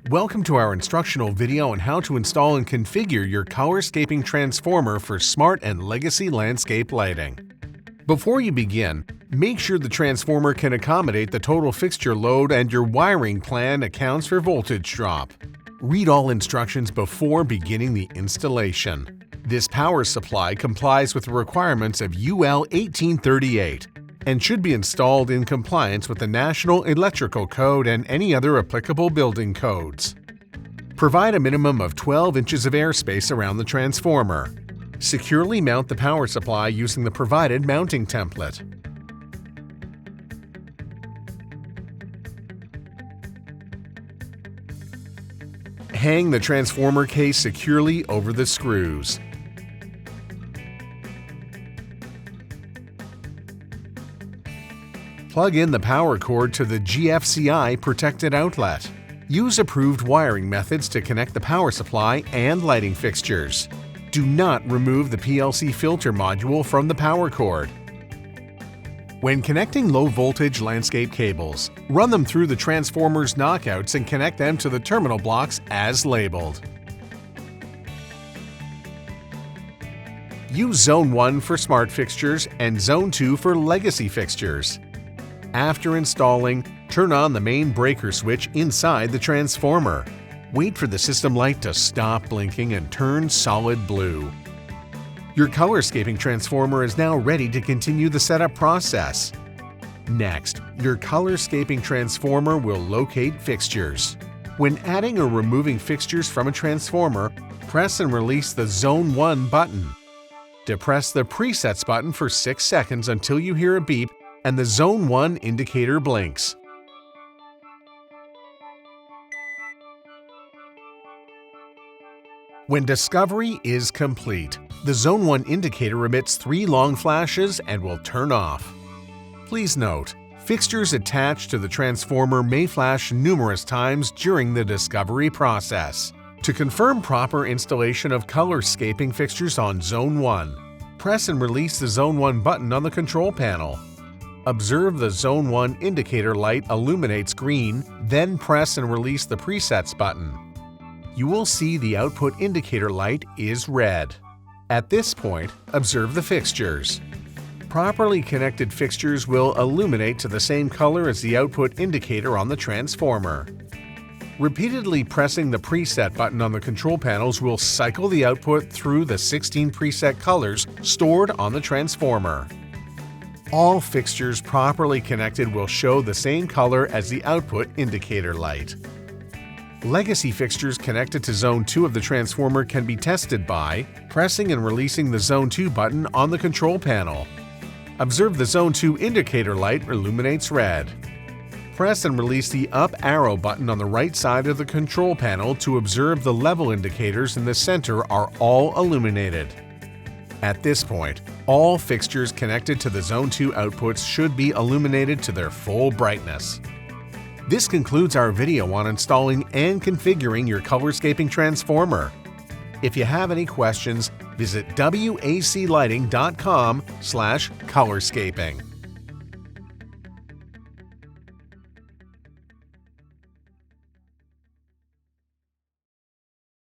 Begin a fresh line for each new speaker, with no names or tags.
Welcome to our instructional video on how to install and configure your Colorscaping Transformer for smart and legacy landscape lighting. Before you begin, make sure the transformer can accommodate the total fixture load and your wiring plan accounts for voltage drop. Read all instructions before beginning the installation. This power supply complies with the requirements of UL 1838 and should be installed in compliance with the National Electrical Code and any other applicable building codes. Provide a minimum of 12 inches of airspace around the transformer. Securely mount the power supply using the provided mounting template. Hang the transformer case securely over the screws. Plug in the power cord to the GFCI protected outlet. Use approved wiring methods to connect the power supply and lighting fixtures. Do not remove the PLC filter module from the power cord. When connecting low-voltage landscape cables, run them through the transformer's knockouts and connect them to the terminal blocks as labeled. Use Zone 1 for smart fixtures and Zone 2 for legacy fixtures. After installing, turn on the main breaker switch inside the transformer. Wait for the system light to stop blinking and turn solid blue. Your Colorscaping transformer is now ready to continue the setup process. Next, your Colorscaping transformer will locate fixtures. When adding or removing fixtures from a transformer, press and release the Zone 1 button. Depress the Presets button for 6 seconds until you hear a beep and the Zone 1 indicator blinks. When discovery is complete, the Zone 1 indicator emits 3 long flashes and will turn off. Please note, fixtures attached to the transformer may flash numerous times during the discovery process. To confirm proper installation of Colorscaping fixtures on Zone 1, press and release the Zone 1 button on the control panel. Observe the Zone 1 indicator light illuminates green, then press and release the Presets button. You will see the output indicator light is red. At this point, observe the fixtures. Properly connected fixtures will illuminate to the same color as the output indicator on the transformer. Repeatedly pressing the preset button on the control panels will cycle the output through the 16 preset colors stored on the transformer. All fixtures properly connected will show the same color as the output indicator light. Legacy fixtures connected to Zone 2 of the transformer can be tested by pressing and releasing the Zone 2 button on the control panel. Observe the Zone 2 indicator light illuminates red. Press and release the up arrow button on the right side of the control panel to observe the level indicators in the center are all illuminated. At this point, all fixtures connected to the Zone 2 outputs should be illuminated to their full brightness. This concludes our video on installing and configuring your Colorscaping transformer. If you have any questions, visit waclighting.com/colorscaping.